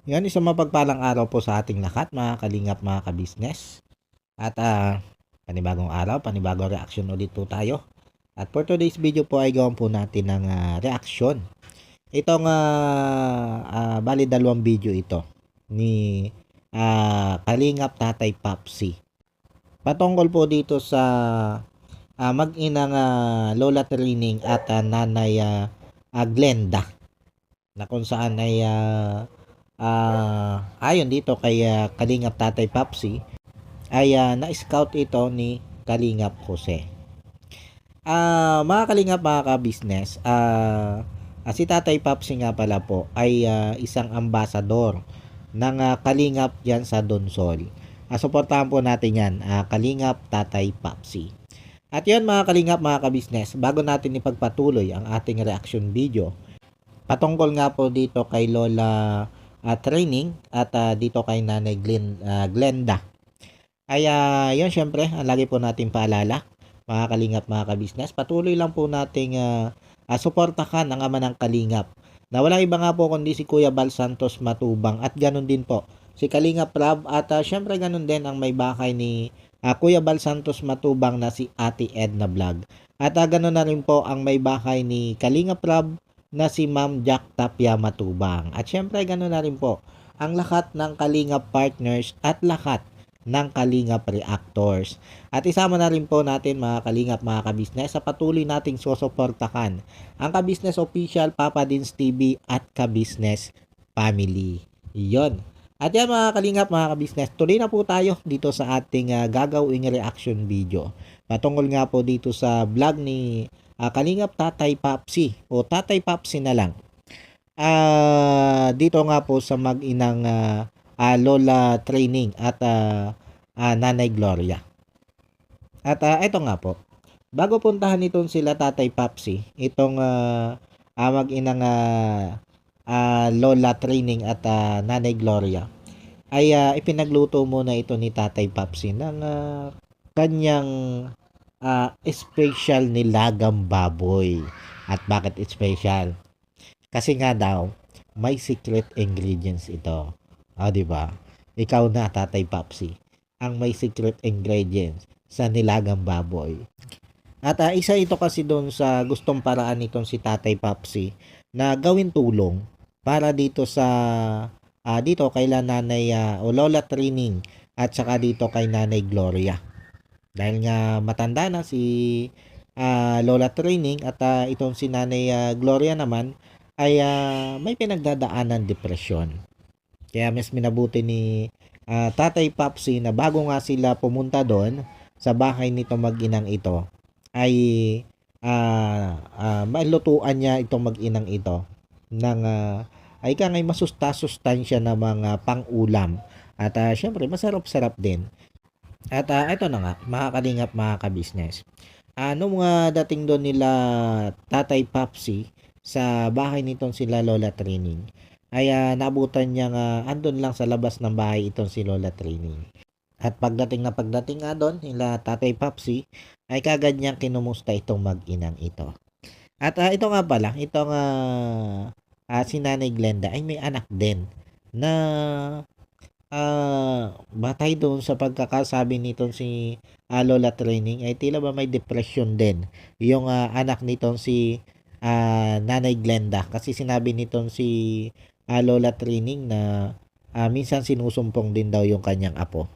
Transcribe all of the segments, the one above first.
Yan, isang mapagpalang araw po sa ating lahat, mga kalingap, mga kabisnes. At panibagong araw, panibagong reaction ulit po tayo. At for today's video po ay gawin po natin ng reaction. Itong bali dalawang video ito ni Kalingap Tatay Papsi. Patungkol po dito sa mag-inang Lola Trining at Nanay Glenda, na kung saan ay ayon dito kay Kalingap Tatay Papsi ay na-scout ito ni Kalingap Jose. Mga Kalingap, mga ka-business, si Tatay Papsi nga pala po ay isang ambasador ng Kalingap dyan sa Donsol. Suportahan po natin yan, Kalingap Tatay Papsi. At yun, mga Kalingap, mga ka-business, bago natin ipagpatuloy ang ating reaction video patungkol nga po dito kay Lola Training at dito kay Nanay Glenda, ay yun, syempre lagi po natin paalala, mga Kalingap, mga ka-business, patuloy lang po nating suportahan ang ama ng Kalingap na wala iba nga po kundi si Kuya Bal Santos Matubang, at ganun din po si Kalingap Rob, at syempre ganun din ang may bahay ni Kuya Bal Santos Matubang na si Ate Edna Vlog, at ganun na rin po ang may bahay ni Kalingap Rob na si Ma'am Jack Tapia Matubang. At syempre ganoon na rin po ang lahat ng Kalingap partners at lahat ng Kalingap reactors. At isama na rin po natin, mga Kalingap, mga kabisnes, sa patuloy nating susuportahan ang Kabisnes Official, Papa Dins TV at Kabisnes Family. Iyon. At yan, mga Kalingap, mga kabisnes, tuloy na po tayo dito sa ating gagawing reaction video. Patungkol nga po dito sa vlog ni Kalingap Tatay Papsi, o Tatay Papsi na lang. Dito nga po sa mag-inang Lola Training at Nanay Gloria. At ito nga po, bago puntahan itong sila Tatay Papsi, itong mag-inang Lola Training at Nanay Gloria, ay ipinagluto muna ito ni Tatay Papsi ng kanyang special nilagang baboy. At bakit special? Kasi nga daw may secret ingredients ito. Di ba? Ikaw na, Tatay Papsi, ang may secret ingredients sa nilagang baboy. At isa ito kasi doon sa gustong paraan nitong si Tatay Papsi na gawin tulong para dito sa dito kay Nanay o Lola Trining at saka dito kay Nanay Gloria. Dahil nga matanda na si Lola Training at itong si Nanay Gloria naman ay may pinagdadaanan depresyon. Kaya mas minabuti ni Tatay Papsi na bago nga sila pumunta doon sa bahay nito mag-inang ito, ay malutuan niya itong mag-inang ito ng ay kangay masustansya na mga pang-ulam. At syempre masarap-sarap din. At ito na nga, mga Kalingap, mga ka-business. Nung dating doon nila Tatay Papsi sa bahay nitong sila Lola Training, ay naabutan niya nga andun lang sa labas ng bahay itong si Lola Training. At pagdating nga doon nila Tatay Papsi, ay kagad niyang kinumusta itong mag-inang ito. At ito nga pala, itong si Nanay Glenda ay may anak din na batay doon sa pagkakasabi nitong si Lola Training, ay tila ba may depression din yung anak nitong si Nanay Glenda, kasi sinabi nitong si Lola Training na minsan sinusumpong din daw yung kanyang apo.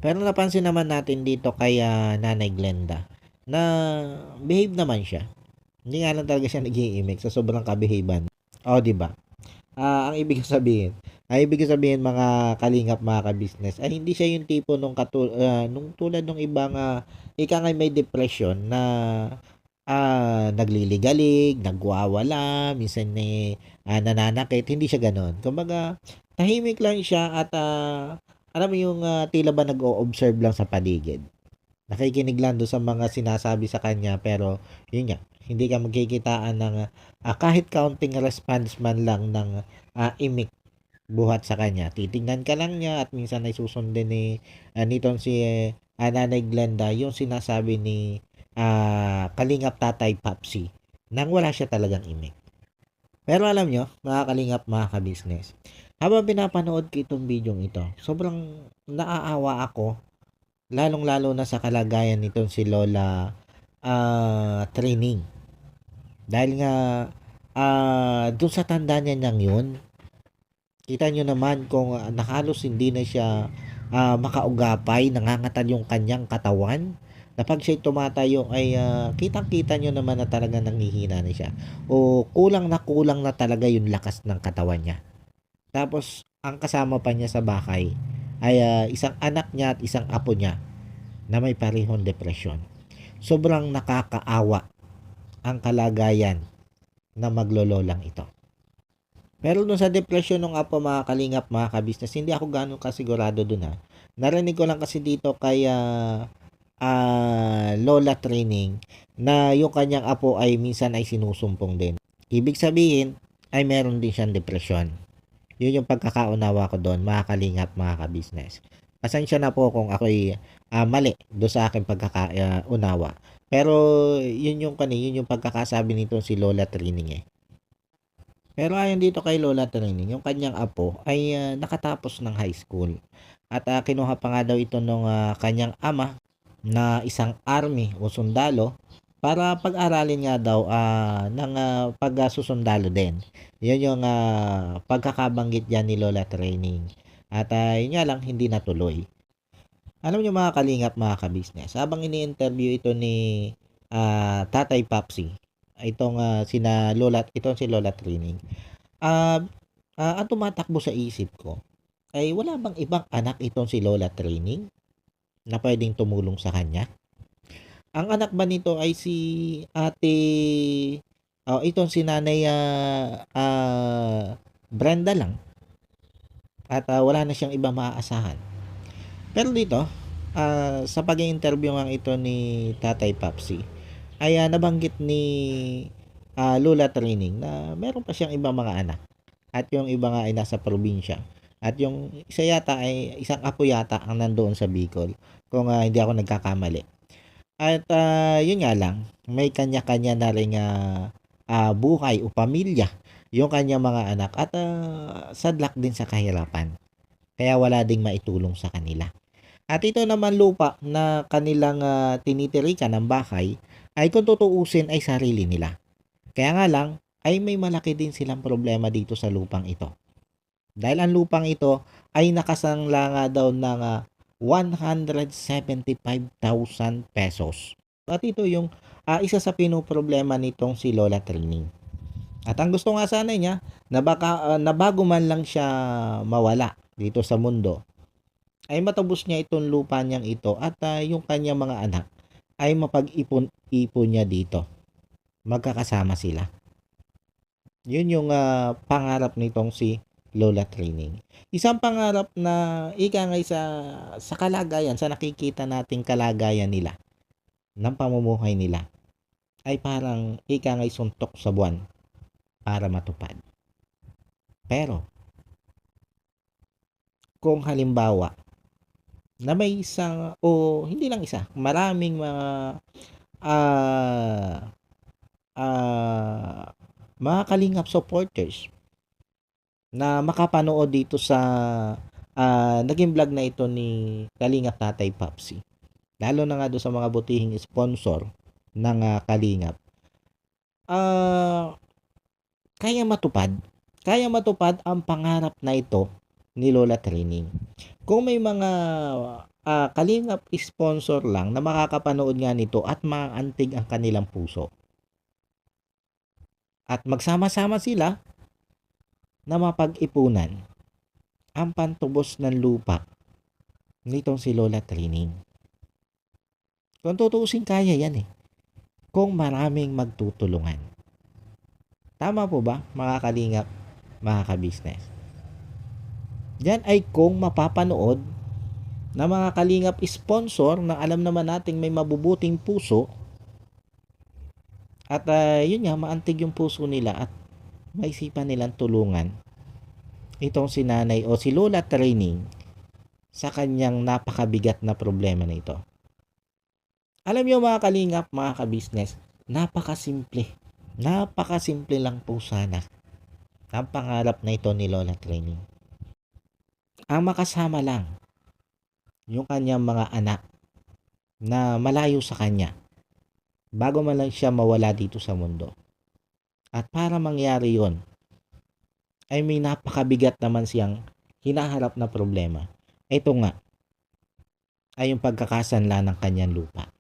Pero napansin naman natin dito kay Nanay Glenda na behave naman siya. Hindi nga lang talaga siya nag-iimik sa sobrang kabehaban. Di ba? Ang ibig sabihin, mga Kalingap, mga ka-business, ay hindi siya yung tipo nung tulad nung ibang ika nga may depression na nagliligalig, nagwawala, minsan nananakit. Hindi siya ganoon. Kumbaga, tahimik lang siya at alam mo yung tila ba nag-o-observe lang sa paligid. Nakikinig lang doon sa mga sinasabi sa kanya, pero yun nga, hindi ka magkikitaan ng kahit counting response man lang ng imik buhat sa kanya. Titingnan ka lang niya at minsan ay susundin ni nitong si Nanay Glenda yung sinasabi ni Kalingap Tatay Papsi nang wala siya talagang imik. Pero alam nyo, mga Kalingap, mga ka-business, Habang pinapanood ko itong bidyong ito, sobrang naaawa ako, lalong-lalo na sa kalagayan nitong si Lola Training. Dahil nga dun sa tanda niya niyang yun, kita nyo naman kung nakalos hindi na siya makaugapay, nangangatan yung kanyang katawan. Na pag siya tumatayo ay kitang-kita nyo naman na talaga nanghihina na siya. O kulang na talaga yung lakas ng katawan niya. Tapos, ang kasama pa niya sa bahay ay isang anak niya at isang apo niya na may parehong depresyon. Sobrang nakakaawa ang kalagayan na maglololang ito. Pero dun sa depression ng apo mga kalingap, mga kabisnes, hindi ako ganun kasigurado dun ha. Narinig ko lang kasi dito kay Lola Training na yung kanyang apo ay minsan ay sinusumpong din. Ibig sabihin ay meron din siyang depresyon. Yun yung pagkakaunawa ko doon, mga kalingap, mga kabisnes. Pasensya na po kung ako'y mali doon sa aking pagkakaunawa. Pero yun yung pagkakasabi nito si Lola Trining eh. Pero ayon dito kay Lola Trining, yung kanyang apo ay nakatapos ng high school. At kinuha pa nga daw ito nung kanyang ama na isang army o sundalo para pag-aralin nga daw ng pagsusundalo din. Yun yung pagkakabanggit dyan ni Lola Training. At yun nga lang, hindi natuloy. Alam nyo mga kalingap, mga kabisnes, habang ini-interview ito ni Tatay Papsi, itong itong si Lola Training, ang tumatakbo sa isip ko, ay wala bang ibang anak itong si Lola Training na pwedeng tumulong sa kanya? Ang anak ba nito ay si ate, itong si nanay Brenda lang. At wala na siyang iba maaasahan. Pero dito, sa pag-interview nga ito ni Tatay Papsi, ay nabanggit ni Lola Training na meron pa siyang ibang mga anak. At yung iba nga ay nasa probinsya. At yung isa yata ay isang apo yata ang nandoon sa Bicol. Kung hindi ako nagkakamali. At yun nga lang, may kanya-kanya na rin buhay o pamilya yung kanyang mga anak at sadlak din sa kahirapan. Kaya wala ding maitulong sa kanila. At ito naman lupa na kanilang tinitirikan ng bahay ay kung tutuusin ay sarili nila. Kaya nga lang ay may malaki din silang problema dito sa lupang ito. Dahil ang lupang ito ay nakasangla nga daw ng 175,000 pesos. At ito yung isa sa pinoproblema nitong si Lola Training. At ang gusto nga sana niya na baka na bago man lang siya mawala dito sa mundo ay matubos niya itong lupa niyang ito at yung kanyang mga anak ay mapag-ipon niya dito. Magkakasama sila. Yun yung pangarap nitong si Lola Training. Isang pangarap na ika nga sa kalagayan, sa nakikita nating kalagayan nila, ng pamumuhay nila, ay parang ika nga suntok sa buwan para matupad. Pero, kung halimbawa, na may isang, o hindi lang isa, maraming mga kalingap supporters na makapanood dito sa naging vlog na ito ni Kalingap Tatay Papsi. Lalo na nga doon sa mga butihing sponsor ng Kalingap. Kaya matupad ang pangarap na ito ni Lola Training. Kung may mga Kalingap sponsor lang na makakapanood nga nito at maantig ang kanilang puso. At magsama-sama sila na mapag-ipunan ang pantubos ng lupa nitong si Lola Training. Kung tutuusin, kaya yan eh. Kung maraming magtutulungan. Tama po ba, mga kalingap, mga kabisnes? Yan ay kung mapapanood na mga kalingap sponsor na alam naman nating may mabubuting puso at yun nga, maantig yung puso nila at maisipan nilang tulungan itong si nanay o si Lola Training sa kanyang napakabigat na problema na ito. Alam niyo mga kalingap, mga kabisnes, napakasimple lang po sana ang pangarap na ito ni Lola Training. ang makasama lang yung kanyang mga anak na malayo sa kanya bago man lang siya mawala dito sa mundo. At para mangyari yon ay may napakabigat naman siyang hinaharap na problema. Ito nga ay yung pagkakasanla ng kanyang lupa.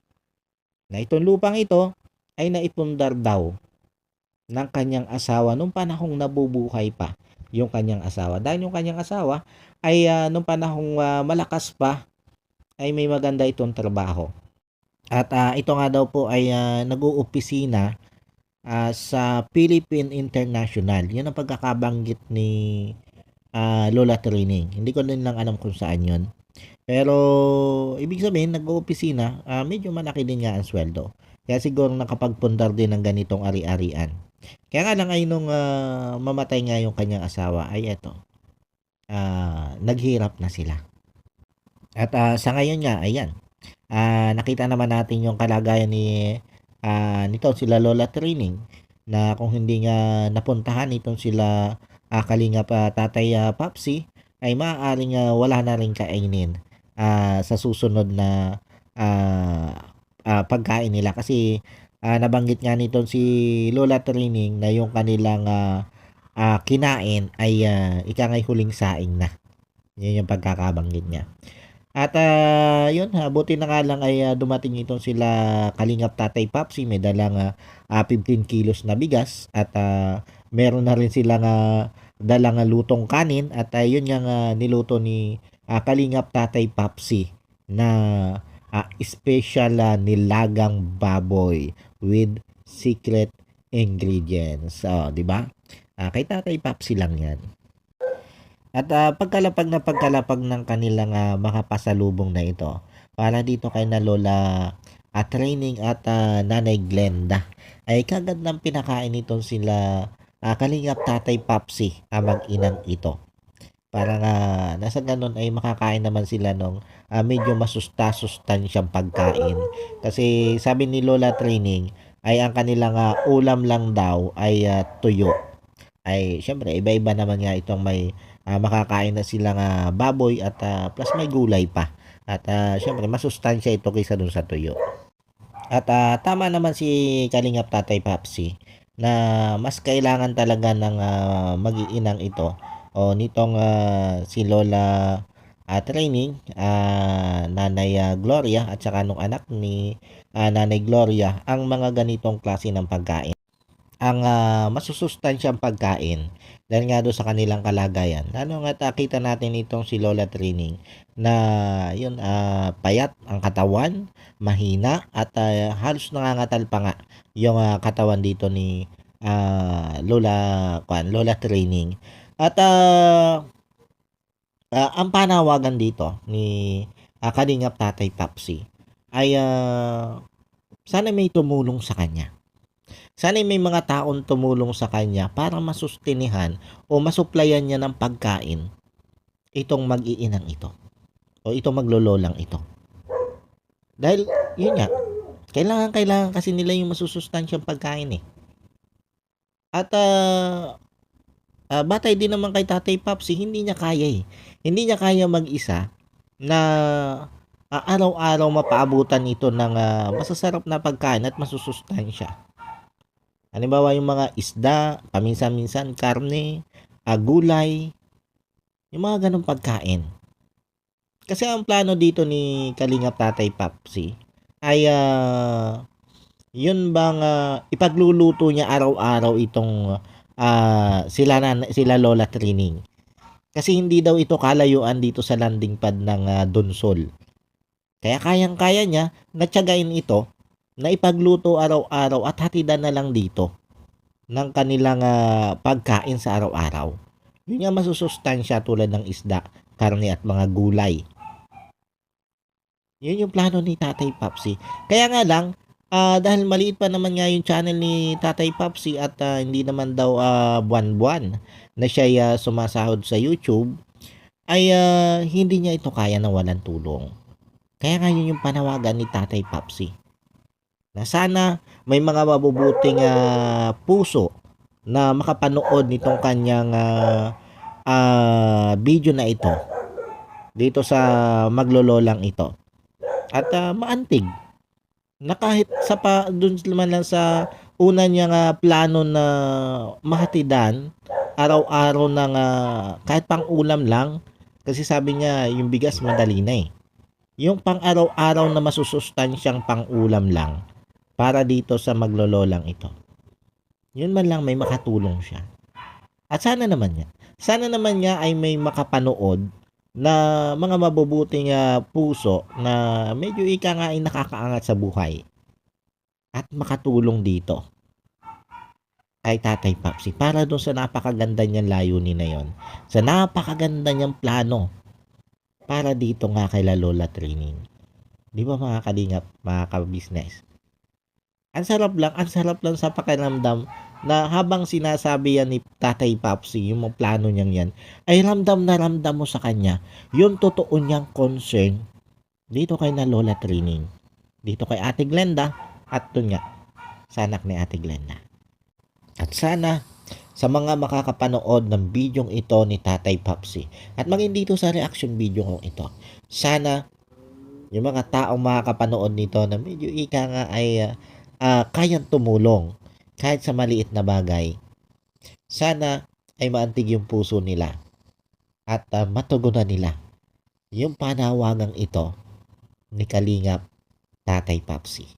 Na itong lupang ito ay naipundar daw ng kanyang asawa nung panahong nabubuhay pa yung kanyang asawa. Dahil yung kanyang asawa ay nung panahong malakas pa ay may maganda itong trabaho. At ito nga daw po ay nag-uopisina sa Philippine International. Yun ang pagkakabanggit ni Lola Training. Hindi ko din lang alam kung saan yun. Pero ibig sabihin, nag-uopisina, medyo malaki din nga ang sweldo. Kaya siguro nakapagpundar din ng ganitong ari-arian. Kaya nga lang ay nung mamatay nga yung kanyang asawa, ay eto, naghirap na sila. At sa ngayon nga, ayan, nakita naman natin yung kalagayan nito sila Lola Training na kung hindi nga napuntahan itong sila Kalingap Tatay Papsi ay maaaring wala na rin kainin sa susunod na pagkain nila kasi nabanggit nga nitong si Lola Training na yung kanilang kinain ay ika nga'y huling saing na. Yun yung pagkakabanggit niya. At yun, buti na nga lang ay dumating itong sila Kalingap Tatay Papsi, may dalang 15 kilos na bigas at meron na rin silang dalang lutong kanin at yun yung niluto ni Kalingap Tatay Papsi na special nilagang baboy with secret ingredients. So, di ba? Kay Tatay Papsi lang yan. At pagkalapag ng kanilang mga pasalubong na ito para dito kay na Lola Training at Nanay Glenda ay kagad nang pinakain nitong sila Kalingap Tatay Papsi mag-inang ito. Para nasa ganun ay makakain naman sila nung medyo masustansyang pagkain. Kasi sabi ni Lola Training ay ang kanilang ulam lang daw ay tuyo. Ay syempre iba-iba naman nga itong may makakain na silang baboy at plus may gulay pa. At syempre masustansya ito kaysa dun sa tuyo. At tama naman si Kalingap Tatay Papsi na mas kailangan talaga ng mag-iinang ito o nitong si Lola Training, Nanay Gloria at saka nung anak ni Nanay Gloria ang mga ganitong klase ng pagkain. Ang masusustansyang pagkain dahil nga doon sa kanilang kalagayan. Lalo nga kita natin itong si Lola Training na yun payat ang katawan, mahina at halos nangangatal pa nga yung katawan dito ni Lola Training. At ang panawagan dito ni Kalingap Tatay Papsi ay sana may tumulong sa kanya. Sana may mga taong tumulong sa kanya para masustinihan o masuplayan niya ng pagkain itong mag-iinang ito o itong maglololang ito. Dahil yun nga, kailangan kasi nila yung masusustansyang pagkain eh. At batay din naman kay Tatay Papsi, hindi niya kaya eh. Hindi niya kaya mag-isa na araw-araw mapaabutan ito ng masasarap na pagkain at masusustansya. Halimbawa yung mga isda, paminsan-minsan karne, gulay, yung mga ganong pagkain. Kasi ang plano dito ni Kalingap Tatay Papsi ay yun bang ipagluluto niya araw-araw itong sila Lola Training. Kasi hindi daw ito kalayuan dito sa landing pad ng Donsol. Kaya kayang-kaya niya natsagain ito na ipagluto araw-araw at hatidan na lang dito ng kanilang pagkain sa araw-araw. Yun nga masusustansya tulad ng isda, karne at mga gulay. Yun yung plano ni Tatay Papsi. Kaya nga lang, dahil maliit pa naman nga yung channel ni Tatay Papsi at hindi naman daw buwan-buwan na siya sumasahod sa YouTube, ay hindi niya ito kaya na walang tulong. Kaya nga yun yung panawagan ni Tatay Papsi na sana may mga mabubuting puso na makapanood nitong kanyang video na ito dito sa maglololang ito. At maantig na kahit sa dun naman lang sa una niyang plano na mahatidan araw-araw ng kahit pang ulam lang, kasi sabi niya yung bigas madali na eh. Yung pang araw-araw na masusustansyang pang ulam lang para dito sa maglololang ito. Yun man lang may makatulong siya. At sana naman niya ay may makapanood na mga mabubuting puso na medyo ika nga ay nakakaangat sa buhay at makatulong dito kay Tatay Papsi para doon sa napakaganda niyang layunin na yon, sa napakaganda niyang plano para dito nga kay Lola Training. Di ba mga kalingap, mga ka-business? Ang sarap lang sa pakiramdam na habang sinasabi yan ni Tatay Papsi, yung mga plano niyang yan, ay ramdam na ramdam mo sa kanya yung totoo niyang concern dito kay na Lola Training, dito kay Ate Glenda, at doon nga sa anak ni Ate Glenda. At sana sa mga makakapanood ng bidyong ito ni Tatay Papsi at maging dito sa reaction video kong ito, sana yung mga taong makakapanood nito na medyo ika nga ay kayang tumulong kahit sa maliit na bagay, sana ay maantig yung puso nila at matugunan nila yung panawagang ito ni Kalingap Tatay Papsi.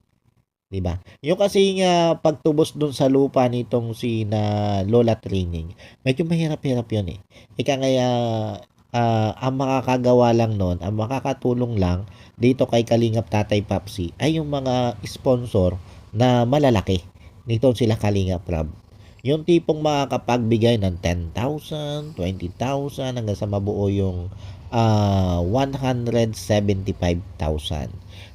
Diba? Yung kasi pagtubos dun sa lupa nitong si na Lola Training, medyo mahirap-hirap yun eh. Ika ngaya ang makakagawa lang nun, ang makakatulong lang dito kay Kalingap Tatay Papsi ay yung mga sponsor na malalaki nito sila Kalingap Rob. Yung tipong makakapagbigay ng 10,000, 20,000 hanggang sa mabuo yung 175,000.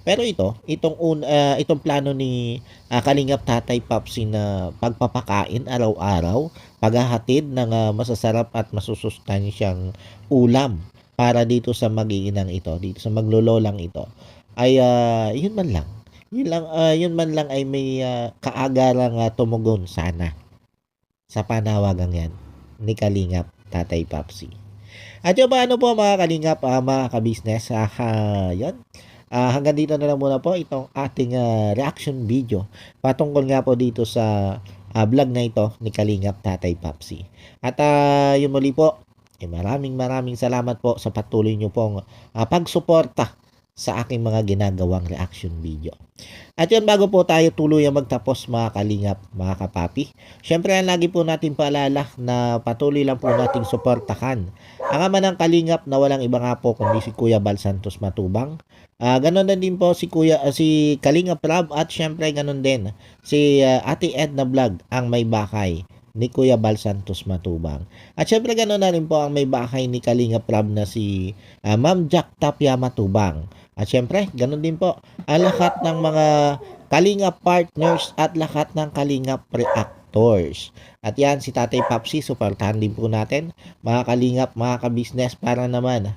Pero itong plano ni Kalingap Tatay Papsi na pagpapakain araw-araw, paghahatid ng masasarap at masusustansyang ulam para dito sa mag-iinang ito, dito sa maglololang ito, ay yun man lang. Yun man lang ay may kaagarang tumugon sana sa panawagan yan ni Kalingap Tatay Papsi. At yung ano po mga Kalingap, mga ka-business, yun. Hanggang dito na lang muna po itong ating reaction video patungkol nga po dito sa vlog na ito ni Kalingap Tatay Papsi. At yun muli po, maraming salamat po sa patuloy nyo pong pagsuporta sa aking mga ginagawang reaction video. At yun, bago po tayo tuluyang magtapos mga Kalingap, mga kapapi, syempre lagi po natin paalala na patuloy lang po nating suportahan ang ama ng Kalingap na walang iba nga po kundi si Kuya Bal Santos Matubang. Ganon na din po si si Kalingap Rob, at syempre ganon din si Ate Edna Vlog, ang may bakay ni Kuya Bal Santos Matubang. At syempre ganon na rin po ang may bakay ni Kalingap Rob na si Ma'am Jack Tapia Matubang. At syempre, ganun din po ang lahat ng mga Kalingap partners at lahat ng Kalingap reactors. At yan, si Tatay Papsi, suportahan din po natin, mga Kalingap, mga ka-business, para naman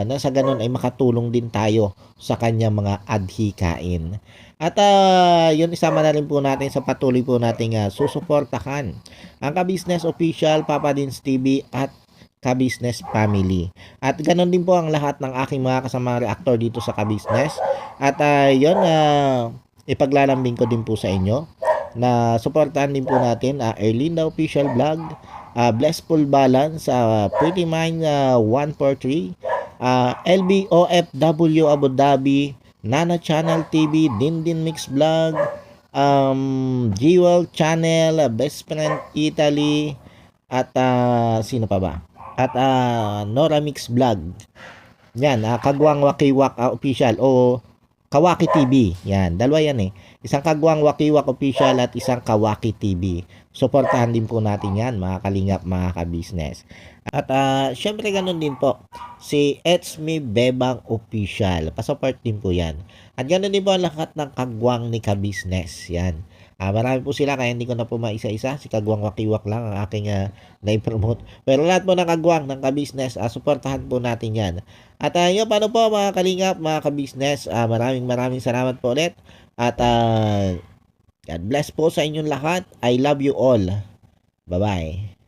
nasa ganun ay makatulong din tayo sa kanyang mga adhikain. At yun, isama na rin po natin sa patuloy po nating susuportahan ang Ka-Business Official, Papa Dins TV at Ka-Business Family. At ganun din po ang lahat ng aking mga kasama reactor dito sa Ka-Business. At yun, ipaglalambing ko din po sa inyo na suportahan din po natin Erlinda Official Vlog, Blessful Balance, Pretty Mind 143, LBOFW Abu Dhabi, Nana Channel TV, Dindin Mix Vlog, Jewel Channel, Best Friend Italy, at sino pa ba? At Nora Mix Vlog. Yan, Kagwang Wakiwak Official o Kawaki TV. Yan, dalawa yan eh. Isang Kagwang Wakiwak Official at isang Kawaki TV. Suportahan din po natin yan, mga Kalingap, mga ka-business. At syempre ganun din po si It's Me Bebang Official. Pasupport din po yan. At ganun din po ang lahat ng Kagwang ni ka-business. Yan. Marami po sila kaya hindi ko na po maisa-isa. Si Kagwang Wakiwak lang ang aking na-promote. Pero lahat po ng Kagwang ng ka-business, suportahan po natin yan. At yun, paano po mga Kalingap, mga ka-business, maraming salamat po ulit. At God bless po sa inyong lahat. I love you all. Bye-bye.